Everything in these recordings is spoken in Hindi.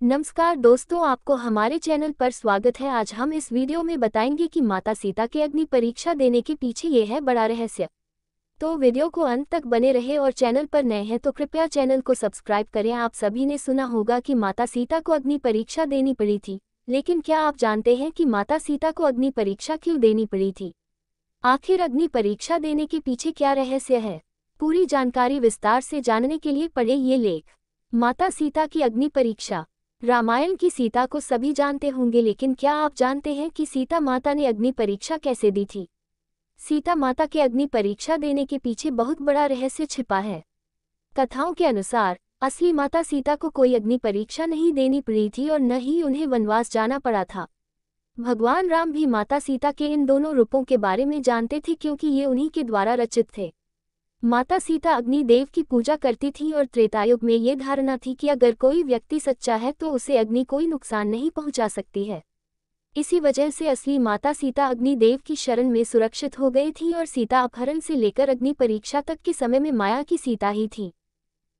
नमस्कार दोस्तों, आपको हमारे चैनल पर स्वागत है। आज हम इस वीडियो में बताएंगे कि माता सीता के अग्नि परीक्षा देने के पीछे ये है बड़ा रहस्य। तो वीडियो को अंत तक बने रहे और चैनल पर नए हैं तो कृपया चैनल को सब्सक्राइब करें। आप सभी ने सुना होगा कि माता सीता को अग्नि परीक्षा देनी पड़ी थी, लेकिन क्या आप जानते हैं कि माता सीता को अग्नि परीक्षा क्यों देनी पड़ी थी? आखिर अग्नि परीक्षा देने के पीछे क्या रहस्य है? पूरी जानकारी विस्तार से जानने के लिए पढ़े ये लेख। माता सीता की अग्नि परीक्षा। रामायण की सीता को सभी जानते होंगे, लेकिन क्या आप जानते हैं कि सीता माता ने अग्नि परीक्षा कैसे दी थी? सीता माता के अग्नि परीक्षा देने के पीछे बहुत बड़ा रहस्य छिपा है। कथाओं के अनुसार असली माता सीता को कोई अग्नि परीक्षा नहीं देनी पड़ी थी और न ही उन्हें वनवास जाना पड़ा था। भगवान राम भी माता सीता के इन दोनों रूपों के बारे में जानते थे, क्योंकि ये उन्हीं के द्वारा रचित थे। माता सीता अग्निदेव की पूजा करती थीं और त्रेतायुग में ये धारणा थी कि अगर कोई व्यक्ति सच्चा है तो उसे अग्नि कोई नुकसान नहीं पहुंचा सकती है। इसी वजह से असली माता सीता अग्निदेव की शरण में सुरक्षित हो गई थी और सीता अपहरण से लेकर अग्नि परीक्षा तक के समय में माया की सीता ही थी।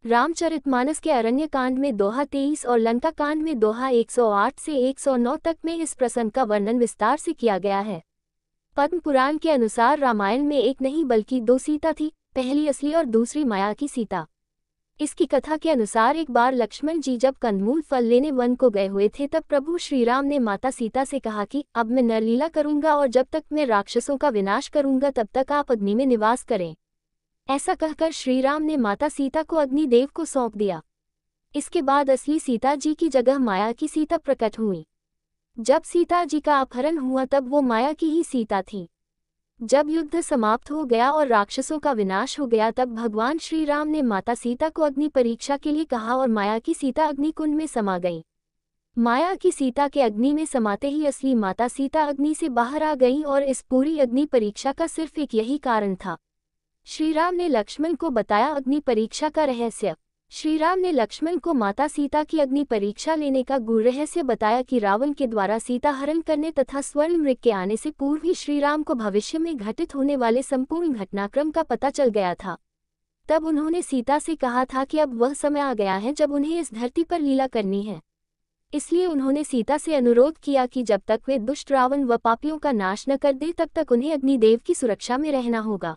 रामचरितमानस के अरण्य कांड में दोहा 23 और लंका कांड में दोहा 108 से 109 तक में इस प्रसंग का वर्णन विस्तार से किया गया है। पद्म पुराण के अनुसार रामायण में एक नहीं बल्कि दो सीता थी, पहली असली और दूसरी माया की सीता। इसकी कथा के अनुसार एक बार लक्ष्मण जी जब कंदमूल फल लेने वन को गए हुए थे, तब प्रभु श्री राम ने माता सीता से कहा कि अब मैं नरलीला करूंगा और जब तक मैं राक्षसों का विनाश करूंगा तब तक आप अग्नि में निवास करें। ऐसा कहकर श्री राम ने माता सीता को अग्निदेव को सौंप दिया। इसके बाद असली सीता जी की जगह माया की सीता प्रकट हुई। जब सीता जी का अपहरण हुआ तब वो माया की ही सीता थी। जब युद्ध समाप्त हो गया और राक्षसों का विनाश हो गया, तब भगवान श्री राम ने माता सीता को अग्नि परीक्षा के लिए कहा और माया की सीता अग्निकुंड में समा गई। माया की सीता के अग्नि में समाते ही असली माता सीता अग्नि से बाहर आ गई और इस पूरी अग्नि परीक्षा का सिर्फ एक यही कारण था। श्री राम ने लक्ष्मण को बताया अग्नि परीक्षा का रहस्य। श्री राम ने लक्ष्मण को माता सीता की अग्नि परीक्षा लेने का गूढ़ रहस्य बताया कि रावण के द्वारा सीता हरण करने तथा स्वर्ण मृग के आने से पूर्व ही श्री राम को भविष्य में घटित होने वाले संपूर्ण घटनाक्रम का पता चल गया था। तब उन्होंने सीता से कहा था कि अब वह समय आ गया है जब उन्हें इस धरती पर लीला करनी है। इसलिए उन्होंने सीता से अनुरोध किया कि जब तक वे दुष्ट रावण व पापियों का नाश न कर दे तब तक उन्हें अग्निदेव की सुरक्षा में रहना होगा।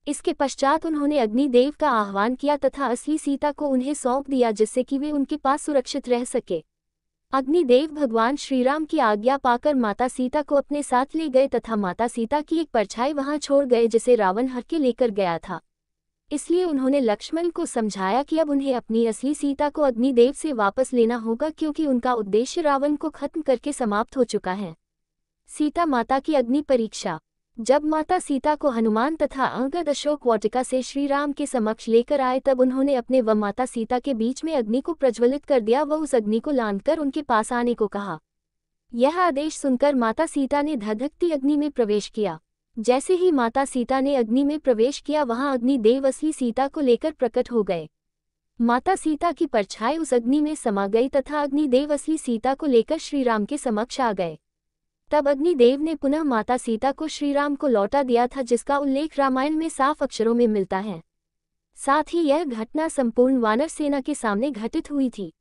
इसके पश्चात उन्होंने अग्निदेव का आह्वान किया तथा असली सीता को उन्हें सौंप दिया, जिससे कि वे उनके पास सुरक्षित रह सके। अग्निदेव भगवान श्रीराम की आज्ञा पाकर माता सीता को अपने साथ ले गए तथा माता सीता की एक परछाई वहां छोड़ गए जिसे रावण हर के लेकर गया था। इसलिए उन्होंने लक्ष्मण को समझाया कि अब उन्हें अपनी असली सीता को अग्निदेव से वापस लेना होगा, क्योंकि उनका उद्देश्य रावण को खत्म करके समाप्त हो चुका है। सीता माता की अग्नि परीक्षा। जब माता सीता को हनुमान तथा अंगद अशोक वाटिका से श्री राम के समक्ष लेकर आए, तब उन्होंने अपने व माता सीता के बीच में अग्नि को प्रज्वलित कर दिया व उस अग्नि को लांघकर उनके पास आने को कहा। यह आदेश सुनकर माता सीता ने धधकती अग्नि में प्रवेश किया। जैसे ही माता सीता ने अग्नि में प्रवेश किया, वहां अग्निदेव असली सीता को लेकर प्रकट हो गए। माता सीता की परछाई उस अग्नि में समा गई तथा अग्निदेव असली सीता को लेकर श्रीराम के समक्ष आ गए। तब अग्निदेव ने पुनः माता सीता को श्रीराम को लौटा दिया था, जिसका उल्लेख रामायण में साफ अक्षरों में मिलता है। साथ ही यह घटना संपूर्ण वानर सेना के सामने घटित हुई थी।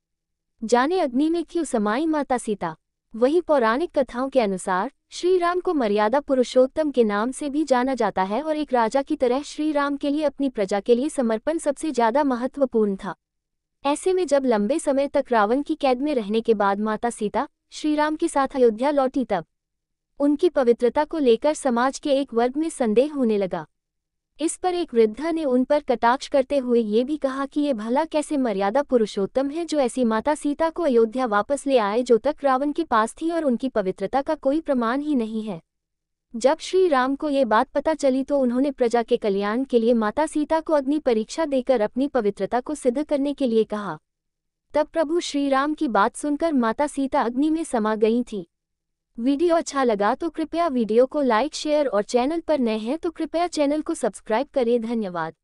जाने अग्नि में क्यों समाई माता सीता? वही पौराणिक कथाओं के अनुसार श्रीराम को मर्यादा पुरुषोत्तम के नाम से भी जाना जाता है और एक राजा की तरह श्रीराम के लिए अपनी प्रजा के लिए समर्पण सबसे ज्यादा महत्वपूर्ण था। ऐसे में जब लंबे समय तक रावण की कैद में रहने के बाद माता सीता श्रीराम के साथ अयोध्या लौटी, तब उनकी पवित्रता को लेकर समाज के एक वर्ग में संदेह होने लगा। इस पर एक वृद्धा ने उन पर कटाक्ष करते हुए ये भी कहा कि ये भला कैसे मर्यादा पुरुषोत्तम है जो ऐसी माता सीता को अयोध्या वापस ले आए जो तक रावण के पास थी और उनकी पवित्रता का कोई प्रमाण ही नहीं है। जब श्री राम को ये बात पता चली तो उन्होंने प्रजा के कल्याण के लिए माता सीता को अग्नि परीक्षा देकर अपनी पवित्रता को सिद्ध करने के लिए कहा। तब प्रभु श्री राम की बात सुनकर माता सीता अग्नि में समा गई थी। वीडियो अच्छा लगा तो कृपया वीडियो को लाइक, शेयर और चैनल पर नए हैं तो कृपया चैनल को सब्सक्राइब करें। धन्यवाद।